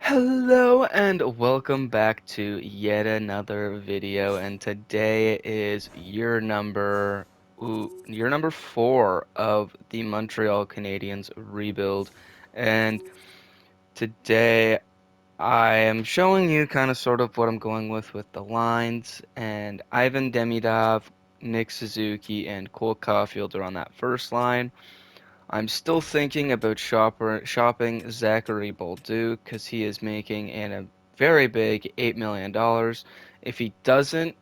Hello and welcome back to yet another video, and today is year number 4 of the Montreal Canadiens rebuild. And today I am showing you kind of sort of what I'm going with the lines, and Ivan Demidov, Nick Suzuki, and Cole Caulfield are on that first line. I'm still thinking about shopping Zachary Bolduc because he is making a very big $8 million. If he doesn't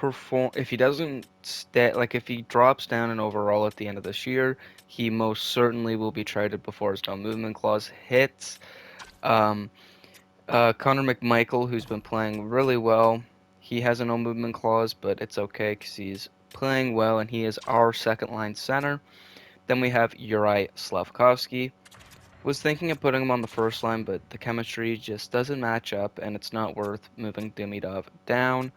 if he doesn't stay, like if he drops down in overall at the end of this year, he most certainly will be traded before his no movement clause hits. Um, Connor McMichael, who's been playing really well, he has a no movement clause, but it's okay because he's playing well and he is our second line center. Then we have Uri Slavkovsky. Was thinking of putting him on the first line, but the chemistry just doesn't match up, and it's not worth moving Demidov down.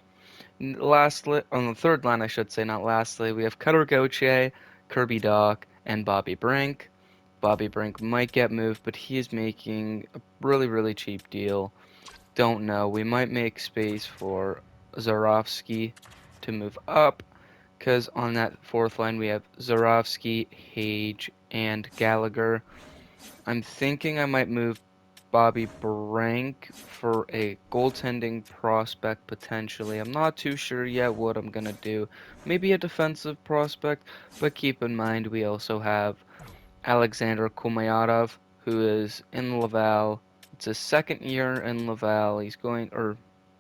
Lastly, on the third line, I should say, not lastly, we have Cutter Gauthier, Kirby Doc, and Bobby Brink. Bobby Brink might get moved, but he is making a really, really cheap deal. Don't know. We might make space for Zarovsky to move up, because on that fourth line we have Zarovsky, Hage, and Gallagher. I'm thinking I might move Bobby Brink for a goaltending prospect potentially. I'm not too sure yet what I'm gonna do. Maybe a defensive prospect, but keep in mind we also have Alexander Kumayatov, who is in Laval. It's his second year in Laval. He's going, or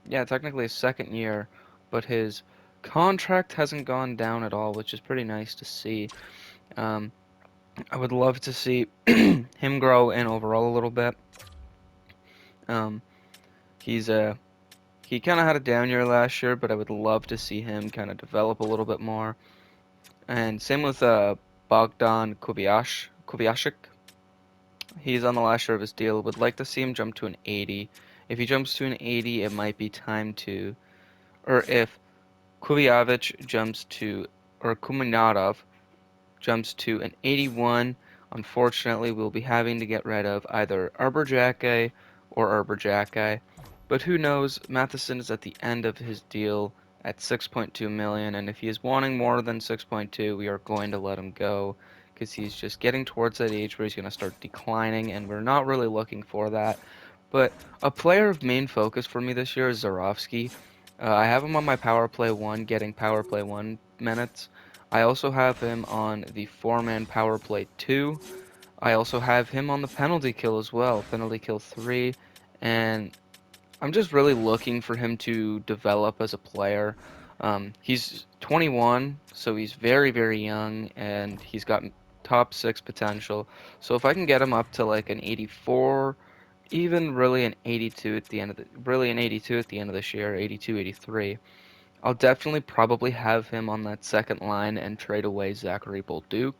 yeah, technically his second year, but his contract hasn't gone down at all, which is pretty nice to see. Um, I would love to see him grow in overall a little bit. Um, he's a he kind of had a down year last year, but I would love to see him kind of develop a little bit more. And same with Bogdan Kubiashik. He's on the last year of his deal. Would like to see him jump to an 80. If he jumps to an 80, it might be time to, or if Kuliavich jumps to, or Kumanatov jumps to an 81, unfortunately, we'll be having to get rid of either Arbor or Arbor. But who knows? Matheson is at the end of his deal at 6.2 million, and if he is wanting more than 6.2, we are going to let him go because he's just getting towards that age where he's going to start declining, and we're not really looking for that. But a player of main focus for me this year is Zarovsky. I have him on my power play one, getting power play one minutes. I also have him on the four-man power play 2. I also have him on the penalty kill as well, penalty kill 3, and I'm just really looking for him to develop as a player. He's 21, so he's very, very young, and he's got top 6 potential. So if I can get him up to like an 84, even really an 82 at the end of really an 82 at the end of this year, 82, 83. I'll definitely probably have him on that second line and trade away Zachary Bolduc.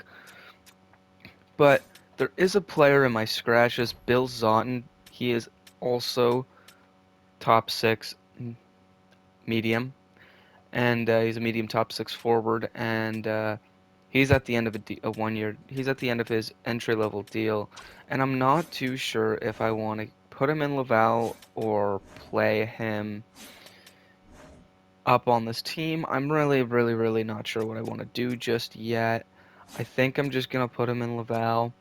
But there is a player in my scratches, Bill Zotton. He is also top 6 medium, and he's a medium top 6 forward, and he's at the end of a 1 year. He's at the end of his entry level deal, and I'm not too sure if I want to put him in Laval or play him up on this team. I'm really, really, really not sure what I want to do just yet. I think I'm just gonna put him in Laval.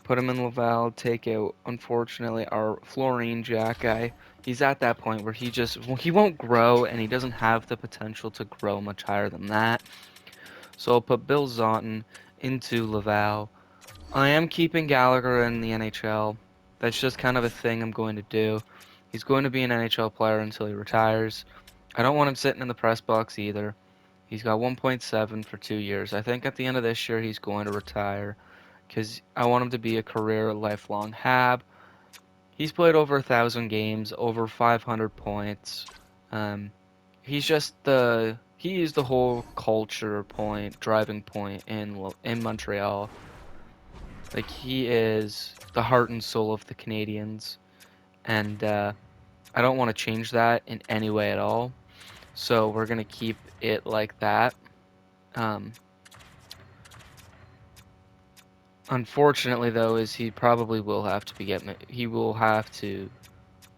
Put him in Laval. Take out, unfortunately, our Florine Jack guy. He's at that point where he won't grow, and he doesn't have the potential to grow much higher than that. So I'll put Bill Zotton into Laval. I am keeping Gallagher in the NHL. That's just kind of a thing I'm going to do. He's going to be an NHL player until he retires. I don't want him sitting in the press box either. He's got 1.7 for 2 years. I think at the end of this year he's going to retire because I want him to be a career lifelong Hab. He's played over 1,000 games, over 500 points. Um, he is the whole culture point, driving point in Montreal. Like he is the heart and soul of the Canadians, and I don't want to change that in any way at all. So we're gonna keep it like that. Um, Unfortunately, though, is he probably will have to be he will have to.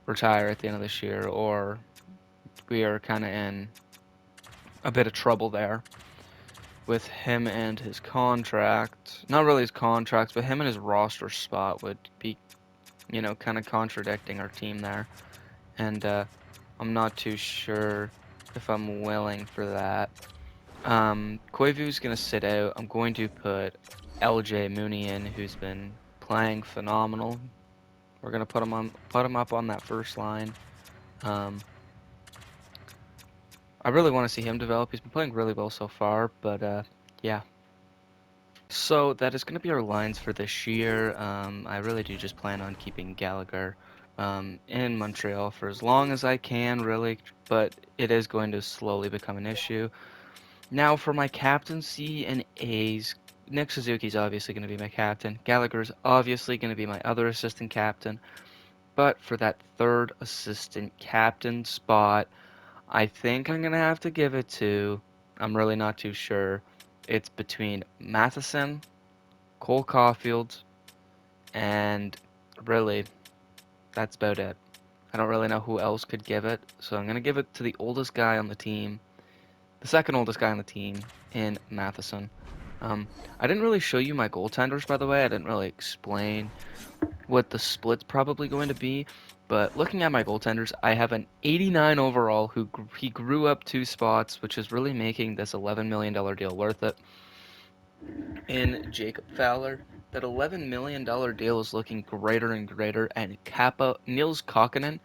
retire at the end of this year, or we are kind of in a bit of trouble there with him and his contract. Not really his contracts, but him and his roster spot would be, kind of contradicting our team there. And I'm not too sure if I'm willing for that. Koivu's going to sit out. I'm going to put LJ Mooney in, who's been playing phenomenal. We're going to put him up on that first line. Um, I really want to see him develop. He's been playing really well so far, but yeah. So that is going to be our lines for this year. I really do just plan on keeping Gallagher in Montreal for as long as I can, really, but it is going to slowly become an issue. Now for my captaincy and A's, Nick Suzuki's obviously going to be my captain. Gallagher's obviously going to be my other assistant captain. But for that third assistant captain spot, I think I'm going to have to give it to, I'm really not too sure. It's between Matheson, Cole Caulfield, and really, that's about it. I don't really know who else could give it, so I'm going to give it to the oldest guy on the team, the second oldest guy on the team, in Matheson. Um, I didn't really show you my goaltenders, by the way. I didn't really explain what the split's probably going to be. But looking at my goaltenders, I have an 89 overall he grew up 2 spots, which is really making this $11 million deal worth it. In Jacob Fowler, that $11 million deal is looking greater and greater, and Kappa Niels Kokkonen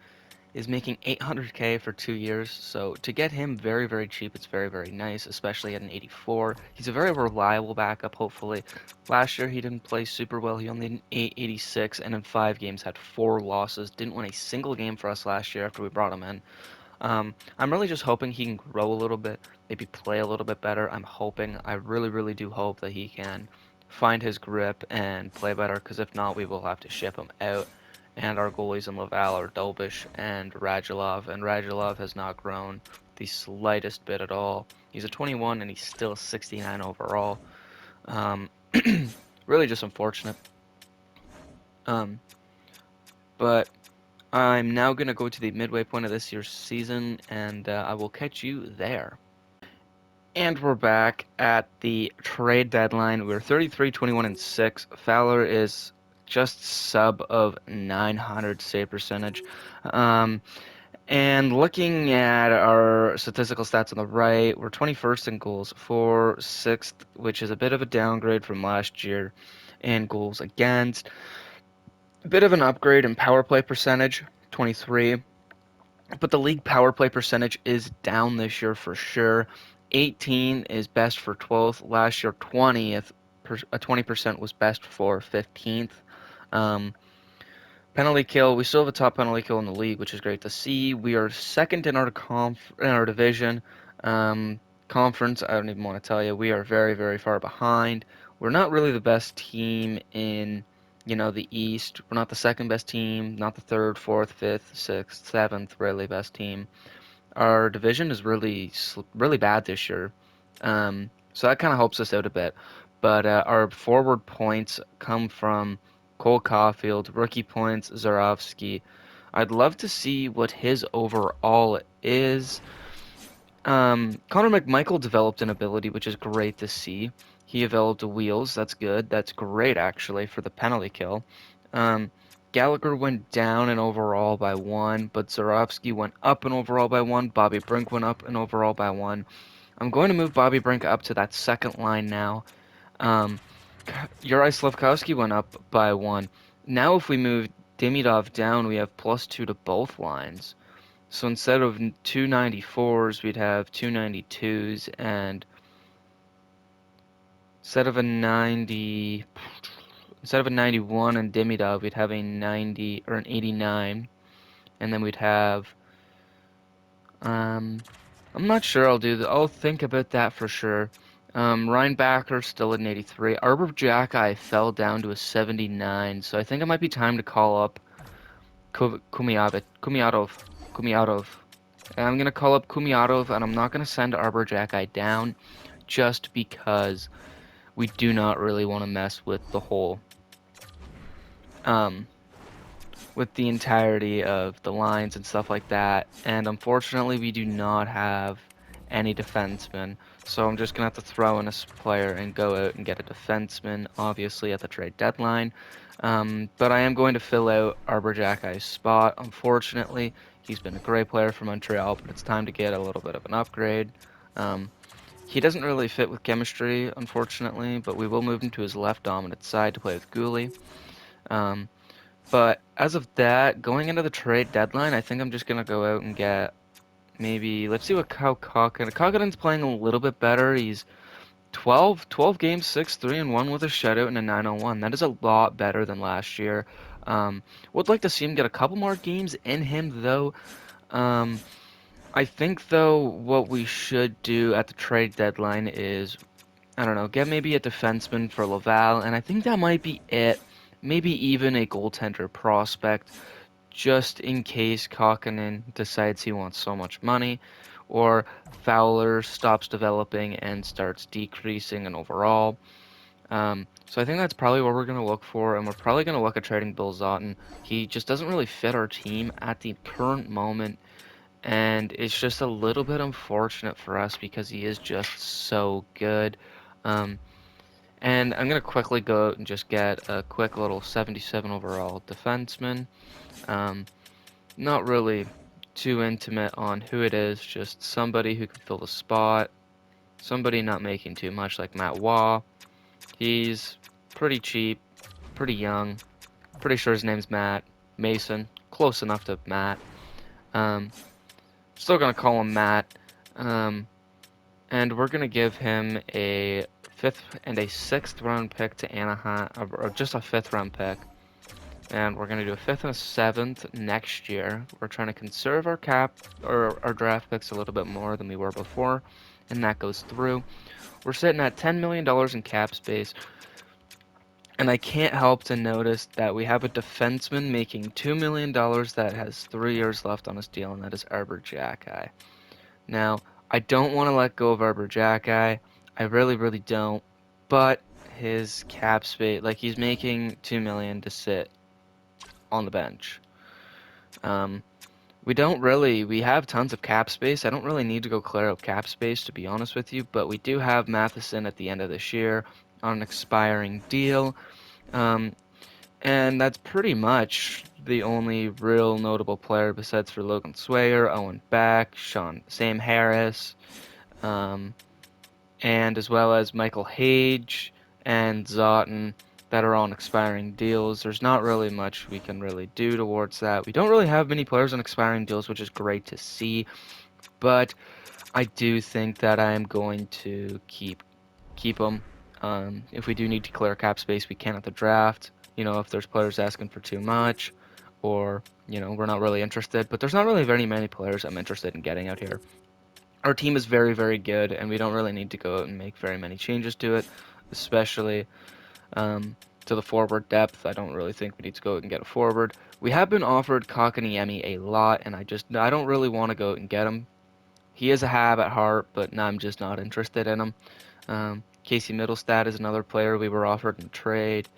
is making 800K for 2 years. So to get him very, very cheap, it's very, very nice, especially at an 84. He's a very reliable backup, hopefully. Last year, he didn't play super well. He only had an 886, and in 5 games had 4 losses. Didn't win a single game for us last year after we brought him in. I'm really just hoping he can grow a little bit, maybe play a little bit better. I'm hoping, I really, really do hope that he can find his grip and play better, because if not, we will have to ship him out. And our goalies in Laval are Dolbish and Radulov has not grown the slightest bit at all. He's a 21 and he's still 69 overall. Um, really just unfortunate. Um, but I'm now going to go to the midway point of this year's season, and I will catch you there. And we're back at the trade deadline. We're 33, 21, and 6. Fowler is just sub of 900 save percentage. Um, and looking at our statistical stats on the right, we're 21st in goals for, 6th, which is a bit of a downgrade from last year, and goals against. A bit of an upgrade in power play percentage, 23. But the league power play percentage is down this year for sure. 18 is best for 12th. Last year, 20% was best for 15th. Um, Penalty kill, we still have a top penalty kill in the league, which is great to see. We are second in our division. Conference, I don't even want to tell you. We are very, very far behind. We're not really the best team in, the East. We're not the second best team, not the third, fourth, fifth, sixth, seventh, really best team. Our division is really, really bad this year. So that kind of helps us out a bit. But our forward points come from Cole Caulfield, rookie points, Zarovsky. I'd love to see what his overall is. Connor McMichael developed an ability, which is great to see. He developed wheels. That's good. That's great, actually, for the penalty kill. Um, Gallagher went down in overall by 1, but Zarovsky went up in overall by 1. Bobby Brink went up in overall by 1. I'm going to move Bobby Brink up to that second line now. Um, Uri Slavkowski went up by 1. Now if we move Demidov down, we have +2 to both lines. So instead of 294s, we'd have 292s, and instead of a 90, instead of a 91 and Demidov, we'd have a 90 or an 89, and then we'd have, I'm not sure I'll think about that for sure. Reinbacher still at an 83. Arbor Jacki fell down to a 79, so I think it might be time to call up Kumiatov. And I'm gonna call up Kumiatov, and I'm not gonna send Arbor Jacki down, just because we do not really want to mess with the whole um with the entirety of the lines and stuff like that. And unfortunately, we do not have any defensemen. So I'm just gonna have to throw in a player and go out and get a defenseman, obviously at the trade deadline. But I am going to fill out Arbor Jackie's spot. Unfortunately, he's been a great player for Montreal, but it's time to get a little bit of an upgrade. Um, he doesn't really fit with chemistry, unfortunately, but we will move him to his left dominant side to play with Gooley. Um, but as of that, going into the trade deadline, I think I'm just gonna go out and get maybe let's see what how Kokkinen's playing a little bit better. He's 12 games, 6-3-1 with a shutout and a 901. That is a lot better than last year. Would like to see him get a couple more games in him though. Um, I think though what we should do at the trade deadline is I don't know, get maybe a defenseman for Laval, and I think that might be it. Maybe even a goaltender prospect, just in case Kokkonen decides he wants so much money, or Fowler stops developing and starts decreasing in overall. So I think that's probably what we're going to look for, and we're probably going to look at trading Bill Zotton. He just doesn't really fit our team at the current moment, and it's just a little bit unfortunate for us because he is just so good. Um, and I'm going to quickly go out and just get a quick little 77 overall defenseman. Um, Not really too intimate on who it is, just somebody who can fill the spot. Somebody not making too much like Matt Waugh. He's pretty cheap, pretty young. Pretty sure his name's Matt Mason. Close enough to Matt. Um, Still gonna call him Matt. Um, and we're gonna give him a fifth and a sixth round pick to Anaheim, or just a fifth round pick. And we're going to do a fifth and a seventh next year. We're trying to conserve our cap or our draft picks a little bit more than we were before, and that goes through. We're sitting at $10 million in cap space, and I can't help to notice that we have a defenseman making $2 million that has 3 years left on his deal, and that is Arbor Jacki. Now, I don't want to let go of Arbor Jacki. I really, really don't. But his cap space, like he's making $2 million to sit on the bench. Um, we have tons of cap space. I don't really need to go clear out cap space, to be honest with you, but we do have Matheson at the end of this year on an expiring deal. Um, and that's pretty much the only real notable player besides for Logan Swayer, Owen Beck, Sam Harris, um, and as well as Michael Hage and Zotton that are on expiring deals. There's not really much we can really do towards that. We don't really have many players on expiring deals, which is great to see, but I do think that I am going to keep them. If we do need to clear cap space, we can at the draft. If there's players asking for too much, or we're not really interested. But there's not really very many players I'm interested in getting out here. Our team is very, very good, and we don't really need to go out and make very many changes to it, especially to the forward depth. I don't really think we need to go out and get a forward. We have been offered Kakaniemi a lot, and I don't really want to go out and get him. He is a Hab at heart, but I'm just not interested in him. Casey Middlestad is another player we were offered in trade.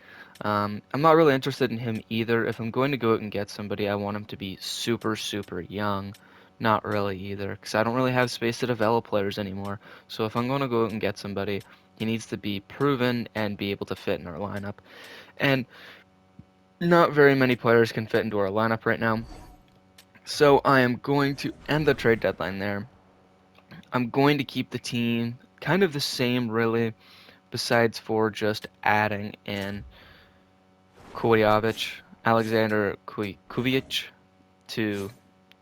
I'm not really interested in him either. If I'm going to go out and get somebody, I want him to be super, super young. Not really either, because I don't really have space to develop players anymore. So if I'm going to go out and get somebody, he needs to be proven and be able to fit in our lineup. And not very many players can fit into our lineup right now. So I am going to end the trade deadline there. I'm going to keep the team kind of the same, really, besides for just adding in Kujovic, Alexander Kujovic to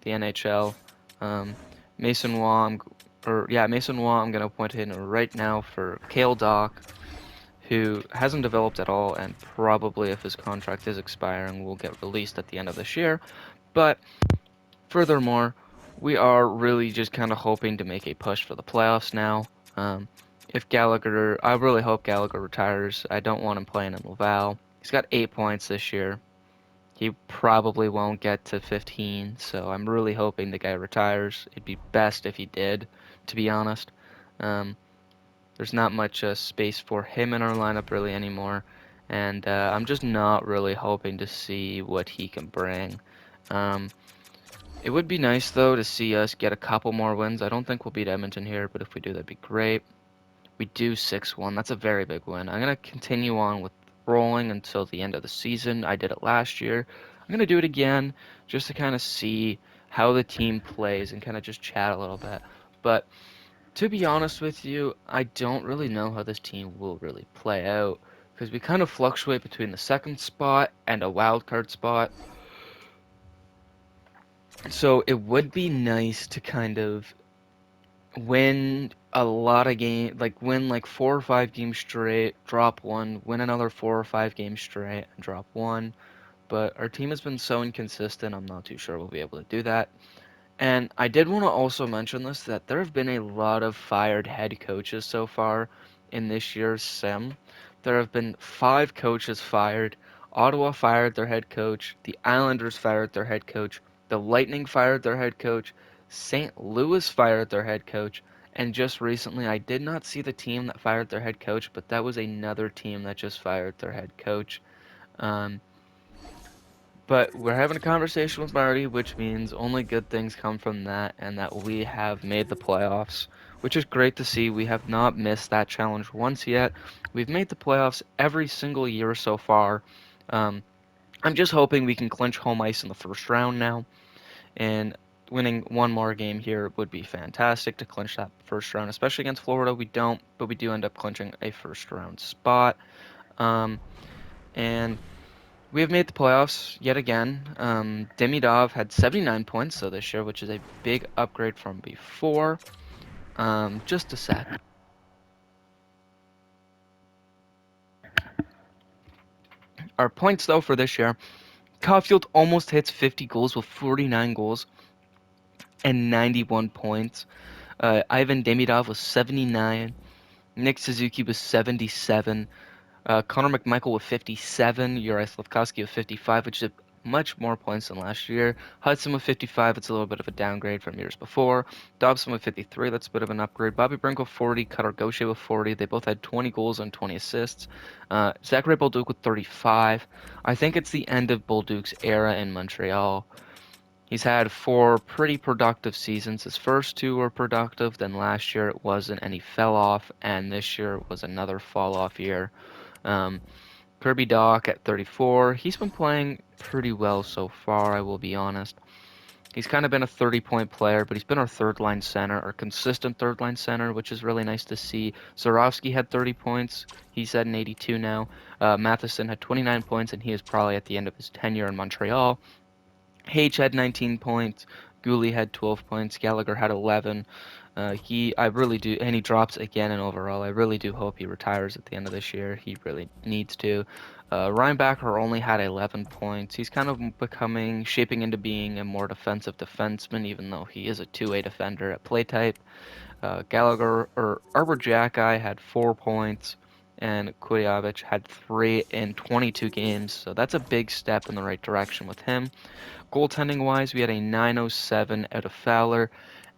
the NHL. Um, Mason Waugh, Mason Waugh, I'm going to appoint in right now for Kale Dock, who hasn't developed at all, and probably if his contract is expiring, will get released at the end of this year. But furthermore, we are really just kind of hoping to make a push for the playoffs now. If Gallagher, I really hope Gallagher retires. I don't want him playing in Laval. He's got 8 points this year. He probably won't get to 15, so I'm really hoping the guy retires. It'd be best if he did, to be honest. Um, there's not much space for him in our lineup really anymore, and I'm just not really hoping to see what he can bring. Um, it would be nice though to see us get a couple more wins. I don't think we'll beat Edmonton here, but if we do, that'd be great. We do 6-1. That's a very big win. I'm gonna continue on with rolling until the end of the season. I did it last year. I'm gonna do it again just to kind of see how the team plays and kind of just chat a little bit. But to be honest with you, I don't really know how this team will really play out because we kind of fluctuate between the second spot and a wild card spot. So it would be nice to kind of win a lot of games, like win like 4 or 5 games straight, drop one, win another 4 or 5 games straight, and drop one. But our team has been so inconsistent, I'm not too sure we'll be able to do that. And I did want to also mention this that there have been a lot of fired head coaches so far in this year's sim. There have been 5 coaches fired. Ottawa fired their head coach. The Islanders fired their head coach. The Lightning fired their head coach. St. Louis fired their head coach. And just recently, I did not see the team that fired their head coach, but that was another team that just fired their head coach. Um, but we're having a conversation with Marty, which means only good things come from that, and that we have made the playoffs, which is great to see. We have not missed that challenge once yet. We've made the playoffs every single year so far. Um, I'm just hoping we can clinch home ice in the first round now, and winning one more game here would be fantastic to clinch that first round, especially against Florida. We don't, but we do end up clinching a first round spot. Um, and we have made the playoffs yet again. Demidov had 79 points so this year, which is a big upgrade from before. Just a sec. Our points though for this year, Caulfield almost hits 50 goals with 49 goals and 91 points. Ivan Demidov was 79. Nick Suzuki was 77. Connor McMichael with 57, Uri Slafkovsky with 55, which is much more points than last year. Hudson with 55, it's a little bit of a downgrade from years before. Dobson with 53, that's a bit of an upgrade. Bobby Brink with 40, Cutter Gaucher with 40. They both had 20 goals and 20 assists. Zachary Bolduc with 35. I think it's the end of Bolduc's era in Montreal. He's had 4 pretty productive seasons. His first 2 were productive, then last year it wasn't, and he fell off, and this year was another fall off year. Um, Kirby Doc at 34. He's been playing pretty well so far, I will be honest. He's kind of been a 30-point player, but he's been our third line center, our consistent third line center, which is really nice to see. Zarovsky had 30 points. He's at an 82 now. Matheson had 29 points, and he is probably at the end of his tenure in Montreal. H had 19 points. Gooley had 12 points. Gallagher had 11. I really do, and he drops again in overall. I really do hope he retires at the end of this year. He really needs to. Reinbacher only had 11 points. He's kind of shaping into being a more defensive defenseman, even though he is a two-way defender at play type. Gallagher or Arbor Jacki had 4 points, and Kuryavich had 3 in 22 games. So that's a big step in the right direction with him. Goaltending wise, we had a 907 out of Fowler,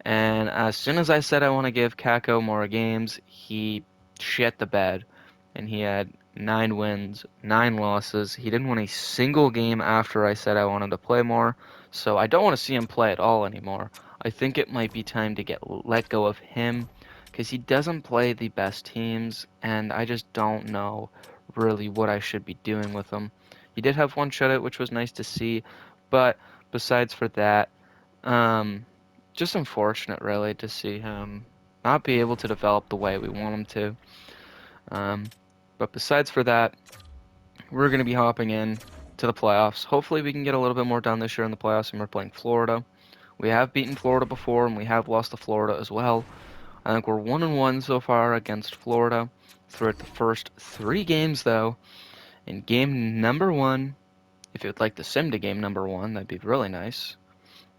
and as soon as I said I want to give Kako more games, he shit the bed, and he had 9 wins, 9 losses. He didn't win a single game after I said I wanted to play more, so I don't want to see him play at all anymore. I think it might be time to let go of him because he doesn't play the best teams, and I just don't know really what I should be doing with him. He did have one shutout, which was nice to see, but besides for that, um, just unfortunate really to see him not be able to develop the way we want him to. Um, but besides for that, we're going to be hopping in to the playoffs. Hopefully we can get a little bit more done this year in the playoffs, and we're playing Florida. We have beaten Florida before, and we have lost to Florida as well. I think we're 1-1 so far against Florida throughout the first 3 games, though. In game number 1, if you'd like to sim to game number 1, that'd be really nice.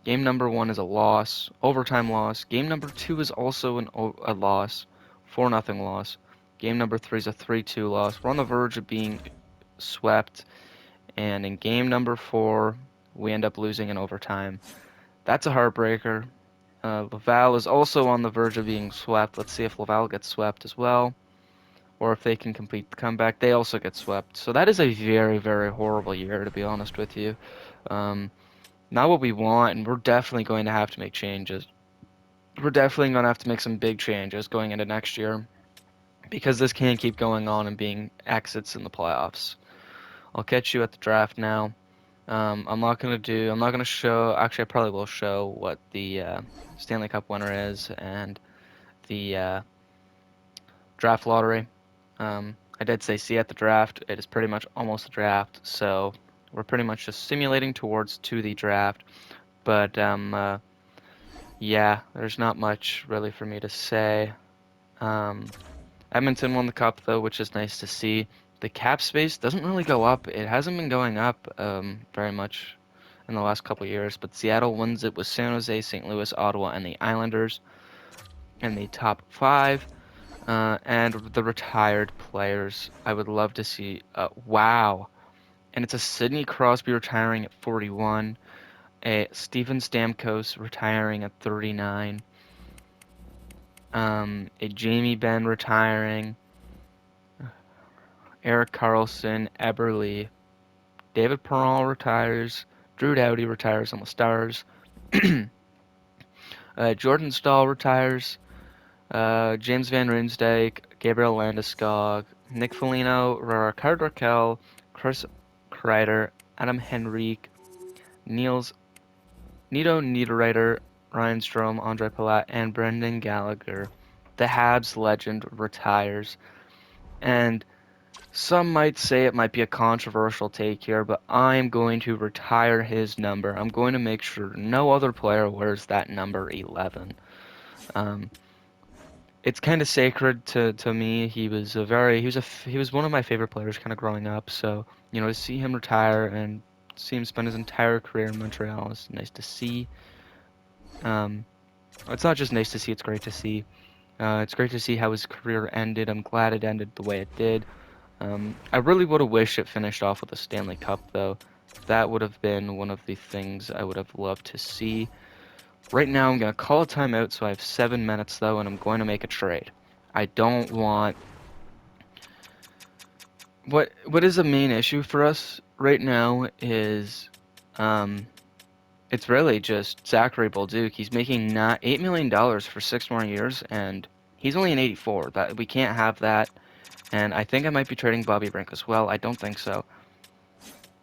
Game number 1 is a loss, overtime loss. Game number 2 is also a loss, 4-0 loss. Game number 3 is a 3-2 loss. We're on the verge of being swept, and in game number 4, we end up losing in overtime. That's a heartbreaker. Laval is also on the verge of being swept. Let's see if Laval gets swept as well. or if they can complete the comeback, they also get swept. So that is a very, very horrible year, to be honest with you. Um, Not what we want, and we're definitely going to have to make changes. We're definitely going to have to make some big changes going into next year because this can't keep going on and being exits in the playoffs. I'll catch you at the draft now. I'm not gonna show, actually I probably will show what the Stanley Cup winner is and the draft lottery. I did say see at the draft. It is pretty much almost the draft, so we're pretty much just simulating towards to the draft. But yeah, there's not much really for me to say. Um, Edmonton won the cup though, which is nice to see. The cap space doesn't really go up. It hasn't been going up very much in the last couple years, but Seattle wins it with San Jose, St. Louis, Ottawa, and the Islanders in the top five. And the retired players, I would love to see. Wow. And it's a Sidney Crosby retiring at 41, a Steven Stamkos retiring at 39, a Jamie Benn retiring, Erik Karlsson, Eberle, David Perron retires, Drew Doughty retires on the Stars, Jordan Staal retires, James Van Riemsdyk, Gabriel Landeskog, Nick Foligno, Rickard Rakell, Chris Kreider, Adam Henrique, Niels Nito Niederreiter, Ryan Strome, Andre Palat, and Brendan Gallagher. The Habs legend retires. And some might say it might be a controversial take here, but I'm going to retire his number. I'm going to make sure no other player wears that number 11. Um, it's kind of sacred to me. He was one of my favorite players kind of growing up. So, to see him retire and see him spend his entire career in Montreal is nice to see. Um, it's not just nice to see, it's great to see. It's great to see how his career ended. I'm glad it ended the way it did. I really would have wished it finished off with a Stanley Cup, though. That would have been one of the things I would have loved to see. Right now, I'm going to call a timeout, so I have 7 minutes, though, and I'm going to make a trade. I don't want... What is the main issue for us right now is... Um, it's really just Zachary Bolduc. He's making not $8 million for 6 more years, and he's only an 84. That we can't have that. And I think I might be trading Bobby Brink as well. I don't think so.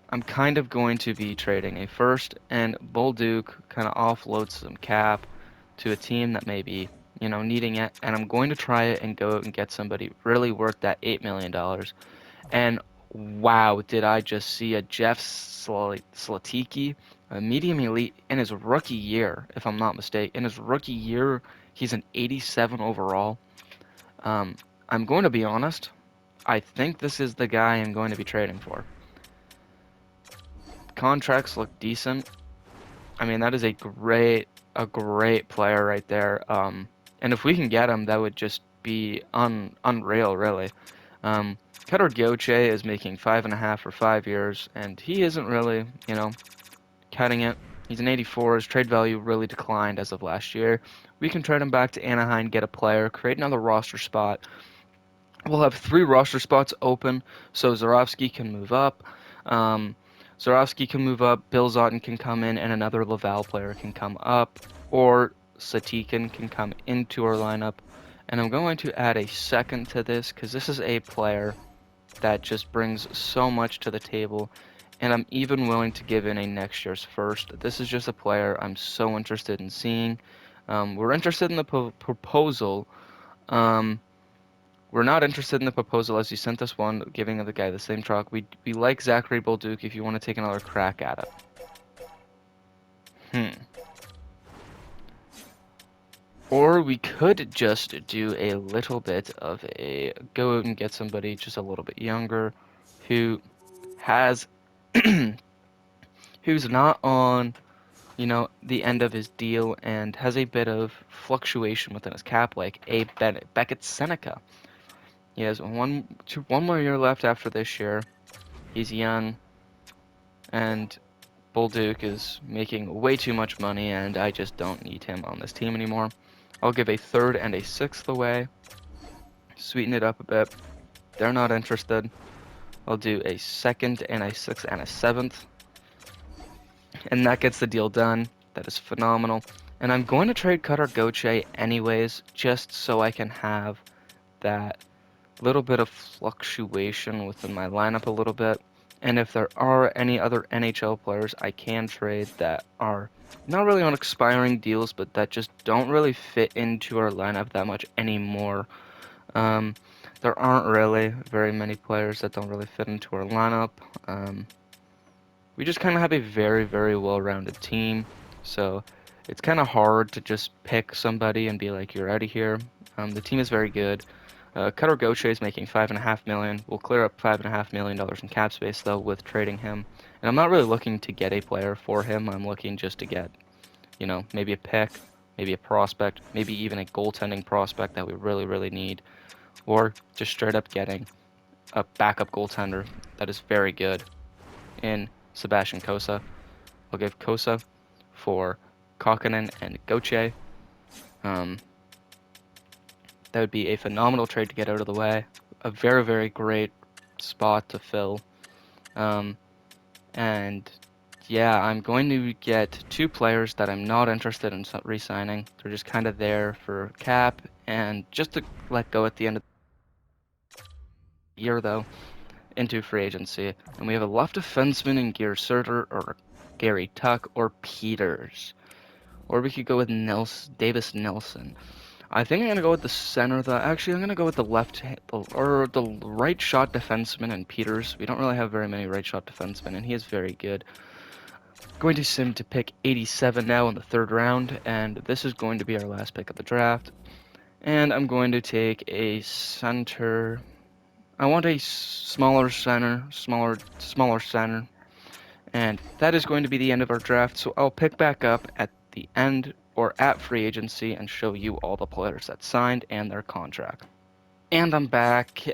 I'm kind of going to be trading a first, and Bolduc kind of offloads some cap to a team that may be, needing it. And I'm going to try it and go out and get somebody really worth that $8 million. And wow, did I just see a Jeff Slatiki, a medium elite, in his rookie year, if I'm not mistaken. In his rookie year, he's an 87 overall. I'm going to be honest. I think this is the guy I'm going to be trading for. Contracts look decent. I mean, that is a great player right there. And if we can get him, that would just be unreal, really. Cutter Gyoche is making 5.5 for 5 years, and he isn't really, cutting it. He's an 84. His trade value really declined as of last year. We can trade him back to Anaheim, get a player, create another roster spot. We'll have 3 roster spots open, so Zarovsky can move up. Um, Zarovsky can move up, Bill Zottin can come in, and another Laval player can come up, or Satikin can come into our lineup. And I'm going to add a second to this, because this is a player that just brings so much to the table, and I'm even willing to give in a next year's first. This is just a player I'm so interested in seeing. We're interested in the proposal. Um, we're not interested in the proposal as you sent us one, giving the guy the same truck. We like Zachary Bolduc if you want to take another crack at it. Or we could just do a little bit of a go out and get somebody just a little bit younger who has who's not on, the end of his deal and has a bit of fluctuation within his cap, like a Beckett Seneca. He has one more year left after this year. He's young, and Bolduc is making way too much money, and I just don't need him on this team anymore. I'll give a third and a sixth away, sweeten it up a bit. They're not interested. I'll do a second and a sixth and a seventh. And that gets the deal done. That is phenomenal. And I'm going to trade Cutter Goche anyways, just so I can have that little bit of fluctuation within my lineup a little bit. And if there are any other NHL players I can trade that are not really on expiring deals, but that just don't really fit into our lineup that much anymore. Um, there aren't really very many players that don't really fit into our lineup. Um, we just kind of have a very, very well-rounded team, so it's kind of hard to just pick somebody and be like, you're out of here. The team is very good. Cutter Gauthier is making $5.5 million. We'll clear up $5.5 million in cap space though with trading him. And I'm not really looking to get a player for him. I'm looking just to get, maybe a pick, maybe a prospect, maybe even a goaltending prospect that we really, really need, or just straight up getting a backup goaltender that is very good in Sebastian Cossa. I'll give Cossa for Kokkonen and Gauthier. Um, that would be a phenomenal trade to get out of the way. A very, very great spot to fill. Um, and yeah, I'm going to get two players that I'm not interested in re-signing. They're just kind of there for cap and just to let go at the end of the year, though, into free agency. And we have a left defenseman in Gear Surter or Gary Tuck or Peters. Or we could go with Davis Nelson. I think I'm gonna go with the center. Actually, I'm gonna go with the right shot defenseman in Peters. We don't really have very many right shot defensemen, and he is very good. Going to sim to pick 87 now in the third round, and this is going to be our last pick of the draft. And I'm going to take a center. I want a smaller center, and that is going to be the end of our draft. So I'll pick back up at the end or at free agency and show you all the players that signed and their contract. And I'm back.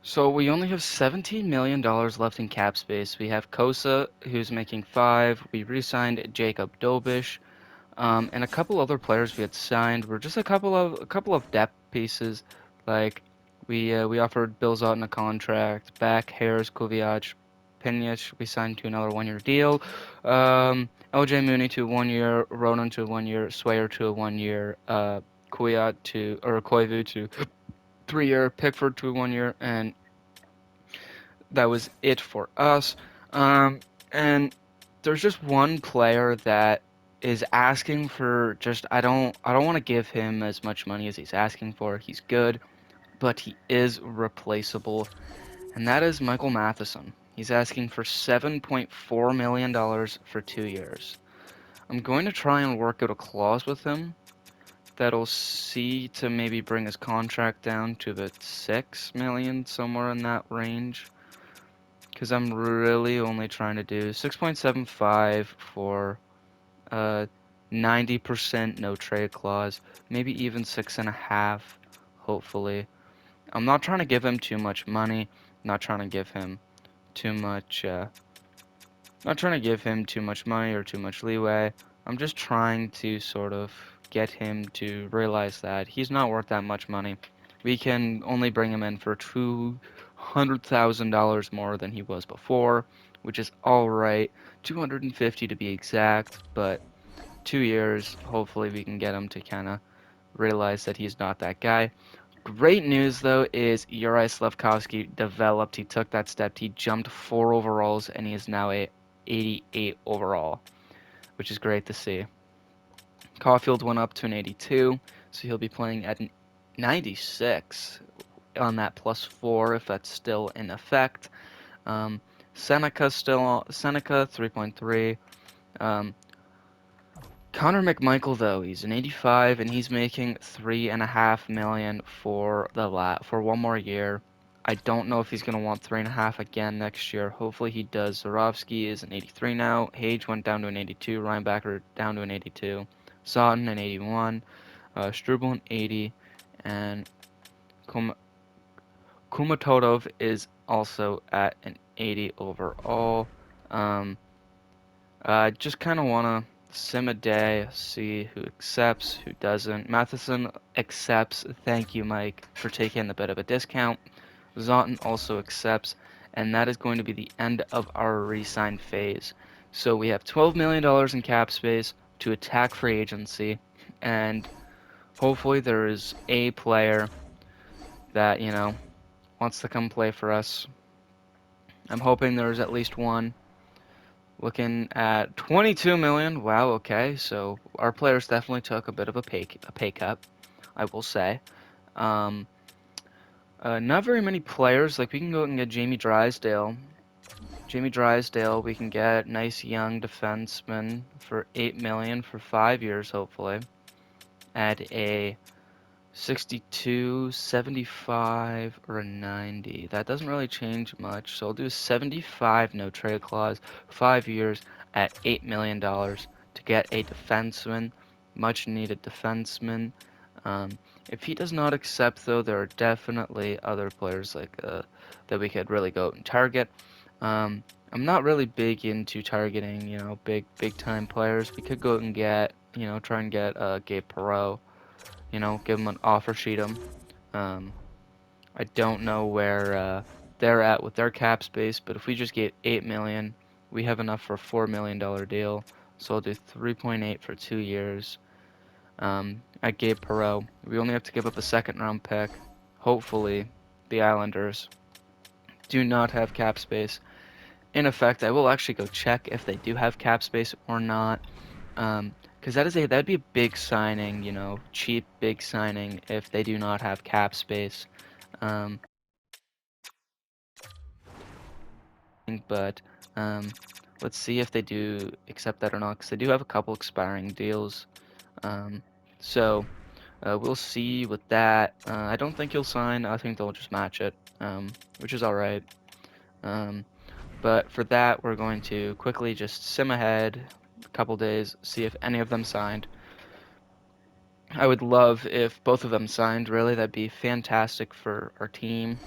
So we only have $17 million left in cap space. We have Kosa, who's making 5. We re-signed Jacob Dobish, and a couple other players we had signed were just a couple of depth pieces. Like we offered Bill Zotton a contract, back Harris, Kuviac, Pinich. We signed to another 1-year deal. LJ Mooney to 1 year, Ronan to 1 year, Swayer to a 1 year, Koivu to 3 year, Pickford to 1 year, and that was it for us. And there's just one player that is asking for just I don't want to give him as much money as he's asking for. He's good, but he is replaceable, and that is Michael Matheson. He's asking for $7.4 million for 2 years. I'm going to try and work out a clause with him that'll see to maybe bring his contract down to the 6 million, somewhere in that range. Because I'm really only trying to do 6.75 for a 90% no trade clause, maybe even 6.5, hopefully. I'm not trying to give him too much money, not trying to give him too much, not trying to give him too much money or too much leeway. I'm just trying to sort of get him to realize that he's not worth that much money. We can only bring him in for $200,000 more than he was before, which is alright. 250 to be exact, but 2 years, hopefully we can get him to kind of realize that he's not that guy. Great news though is Uri Slafkovsky developed. He took that step. He jumped 4 overalls and he is now a 88 overall, which is great to see. Caulfield went up to an 82, so he'll be playing at an 96 on that +4 if that's still in effect. Seneca 3.3. Connor McMichael though, he's an 85 and he's making $3.5 million for for 1 more year. I don't know if he's gonna want 3.5 again next year. Hopefully he does. Zorovsky is an 83 now. Hage went down to an 82. Reinbacker down to an 82. Sutton an 81. Struble an 80, and Kumatodov is also at an 80 overall. I just kind of want to sim a day, see who accepts, who doesn't. Matheson accepts. Thank you, Mike, for taking a bit of a discount. Zaughton also accepts, and that is going to be the end of our re-sign phase. So we have $12 million in cap space to attack free agency, and hopefully there is a player that, wants to come play for us. I'm hoping there's at least one. Looking at 22 million. Wow, okay. So our players definitely took a bit of a pay cut, I will say. Um, not very many players. Like we can go and get Jamie Drysdale. Jamie Drysdale, we can get nice young defenseman for 8 million for 5 years hopefully. At a 62, 75, or a 90. That doesn't really change much. So I'll do a 75 no trade clause, 5 years at $8 million to get a defenseman, much needed defenseman. Um, if he does not accept, though, there are definitely other players that we could really go out and target. Um, I'm not really big into targeting, big time players. We could go out and get, try and get Gabe Perreault, give them an offer sheet 'em. Um, I don't know where they're at with their cap space, but if we just get 8 million, we have enough for a $4 million deal. So I'll do 3.8 for 2 years. At Gabe Perreault, we only have to give up a second round pick. Hopefully, the Islanders do not have cap space. In effect, I will actually go check if they do have cap space or not. Because that'd be a big signing, cheap big signing if they do not have cap space. Um, but um, let's see if they do accept that or not, because they do have a couple expiring deals. Um, so we'll see with that. I don't think he'll sign. I think they'll just match it, which is all right. Um, but for that, we're going to quickly just sim ahead a couple days, see if any of them signed. I would love if both of them signed, really. That'd be fantastic for our team.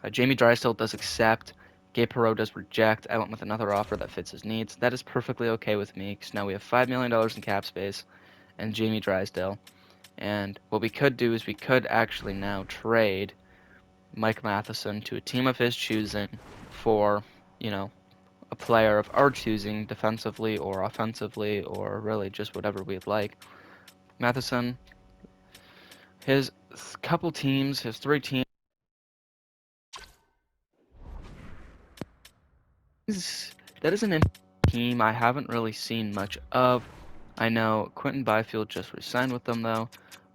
Jamie Drysdale does accept. Gabe Perreault does reject. I went with another offer that fits his needs. That is perfectly okay with me, because now we have $5 million in cap space and Jamie Drysdale. And what we could do is we could actually now trade Mike Matheson to a team of his choosing for, you know, a player of our choosing, defensively or offensively, or really just whatever we'd like. Matheson, his couple teams, his 3 teams, that is an interesting team I haven't really seen much of. I know Quentin Byfield just re-signed with them, though.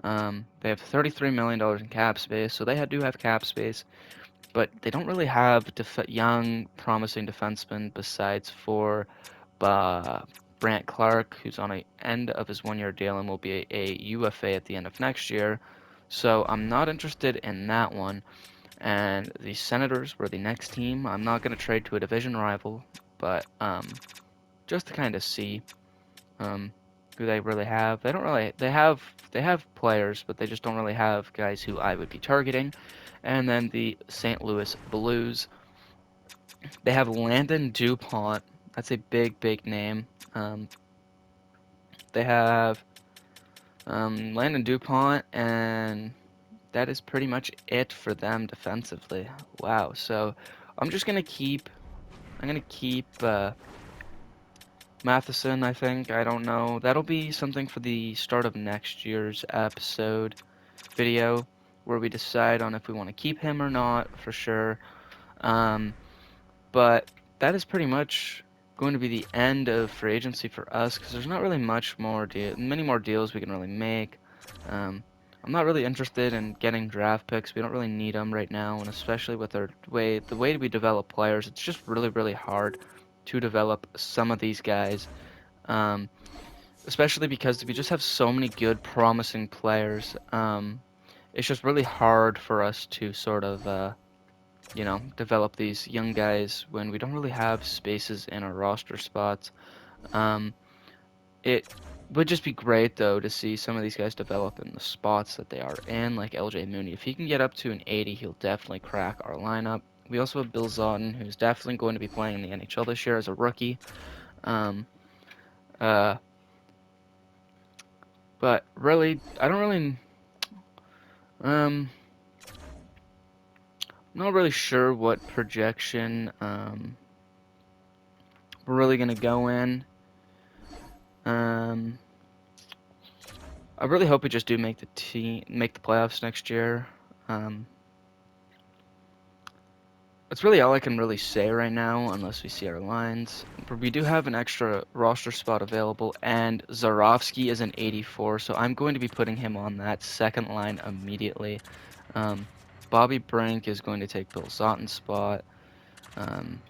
They have $33 million in cap space, so they do have cap space, but they don't really have young, promising defensemen besides for Brant Clark, who's on the end of his 1-year deal and will be a UFA at the end of next year. So I'm not interested in that one. And the Senators were the next team. I'm not going to trade to a division rival, but just to kind of see um, who they really have. They don't really. They have players, but they just don't really have guys who I would be targeting. And then the St. Louis Blues. They have Landon Dupont. That's a big name. They have Landon Dupont, and that is pretty much it for them defensively. Wow. So I'm just gonna keep. I'm gonna keep Matheson. I think. I don't know. That'll be something for the start of next year's episode video, where we decide on if we want to keep him or not for sure. Um, But that is pretty much going to be the end of free agency for us, because there's not really many more deals we can really make. Um, I'm not really interested in getting draft picks. We don't really need them right now, and especially with the way we develop players, it's just really hard to develop some of these guys. Um, Especially because we just have so many good, promising players. It's just really hard for us to sort of develop these young guys when we don't really have spaces in our roster spots. Um, it would just be great, though, to see some of these guys develop in the spots that they are in, like LJ Mooney. If he can get up to an 80, he'll definitely crack our lineup. We also have Bill Zaughton, who's definitely going to be playing in the NHL this year as a rookie. Um, uh, but really, I don't really. Um, Not really sure what projection we're really gonna go in. Um, I really hope we just do make the playoffs next year. Um, that's really all I can really say right now, unless we see our lines. But we do have an extra roster spot available, and Zarovsky is an 84, so I'm going to be putting him on that second line immediately. Um, Bobby Brink is going to take Bill Zotten's spot. Um,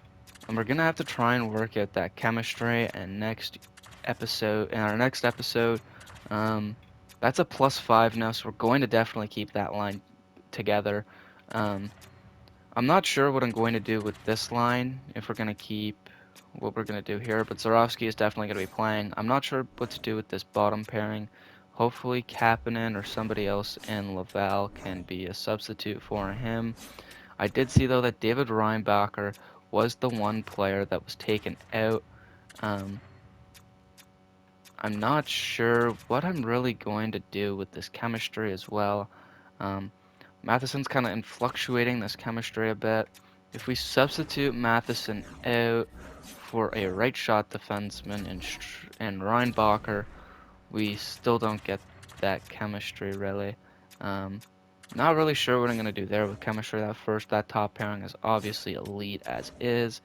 and we're gonna have to try and work out that chemistry. And in our next episode, um, that's a +5 now, so we're going to definitely keep that line together. Um, I'm not sure what I'm going to do with this line, if we're going to keep what we're going to do here, but Zarovsky is definitely going to be playing. I'm not sure what to do with this bottom pairing. Hopefully Kapanen or somebody else in Laval can be a substitute for him. I did see, though, that David Reinbacher was the one player that was taken out. Um, I'm not sure what I'm really going to do with this chemistry as well. Um, Matheson's kind of fluctuating this chemistry a bit. If we substitute Matheson out for a right shot defenseman and Reinbacher, we still don't get that chemistry really. Um, Not really sure what I'm going to do there with chemistry. That top pairing is obviously elite as is.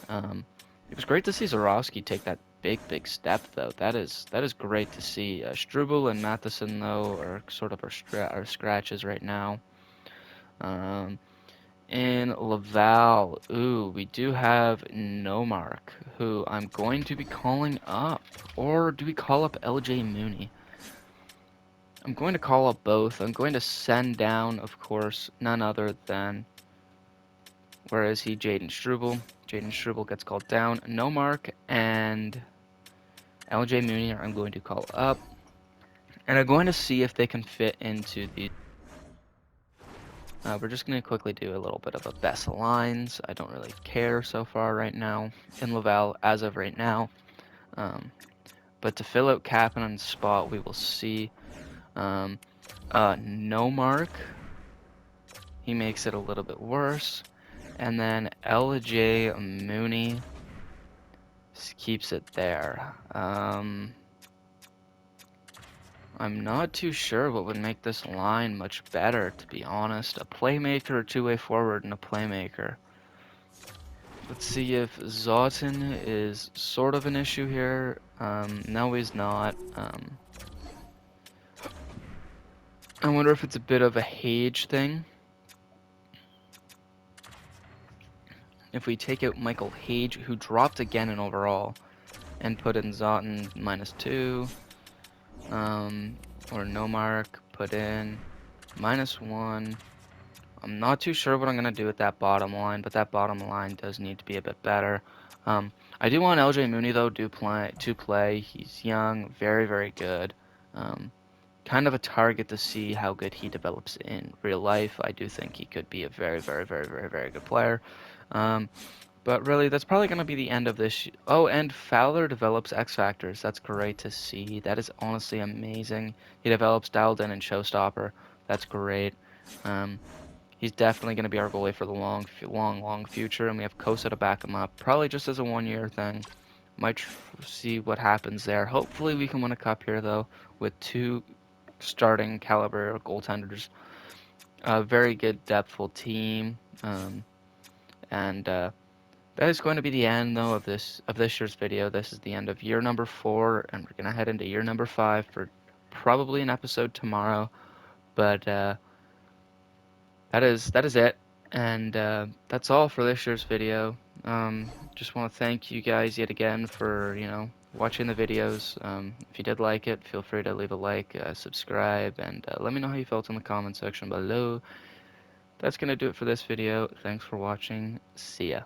Um, it was great to see Zorowski take that big step, though. That is great to see. Struble and Matheson, though, are sort of our scratches right now. Um, in Laval, ooh, we do have Nomark, who I'm going to be calling up. Or do we call up LJ Mooney? I'm going to call up both. I'm going to send down, of course, none other than, where is he? Jaden Struble. Jaden Struble gets called down. Nomark and LJ Mooney I'm going to call up. And I'm going to see if they can fit into the. We're just going to quickly do a little bit of a best lines. I don't really care so far right now in Laval as of right now. Um, but to fill out Kapanen's spot, we will see. Um, Nomark. He makes it a little bit worse. And then LJ Mooney keeps it there. I'm not too sure what would make this line much better, to be honest. A playmaker, a two-way forward, and a playmaker. Let's see if Zotin is sort of an issue here. No, he's not. I wonder if it's a bit of a Hage thing. If we take out Michael Hage, who dropped again in overall, and put in Zotin -2, or Nomark, put in -1. I'm not too sure what I'm going to do with that bottom line, but that bottom line does need to be a bit better. I do want LJ Mooney, though, to play. He's young, very good. Kind of a target to see how good he develops in real life. I do think he could be a very good player. But really, that's probably going to be the end of this. Oh, and Fowler develops X Factors. That's great to see. That is honestly amazing. He develops Dialed In and Showstopper. That's great. Um, He's definitely going to be our goalie for the long future, and we have Kosa to back him up. Probably just as a 1 year thing. Might see what happens there. Hopefully we can win a cup here, though, with two starting caliber goaltenders. A very good, depthful team. And that is going to be the end, though, of this year's video. This is the end of year number 4, and we're going to head into year number 5 for probably an episode tomorrow. But that is it, and that's all for this year's video. Just want to thank you guys yet again for watching the videos. If you did like it, feel free to leave a like, subscribe, and let me know how you felt in the comment section below. That's gonna do it for this video. Thanks for watching. See ya.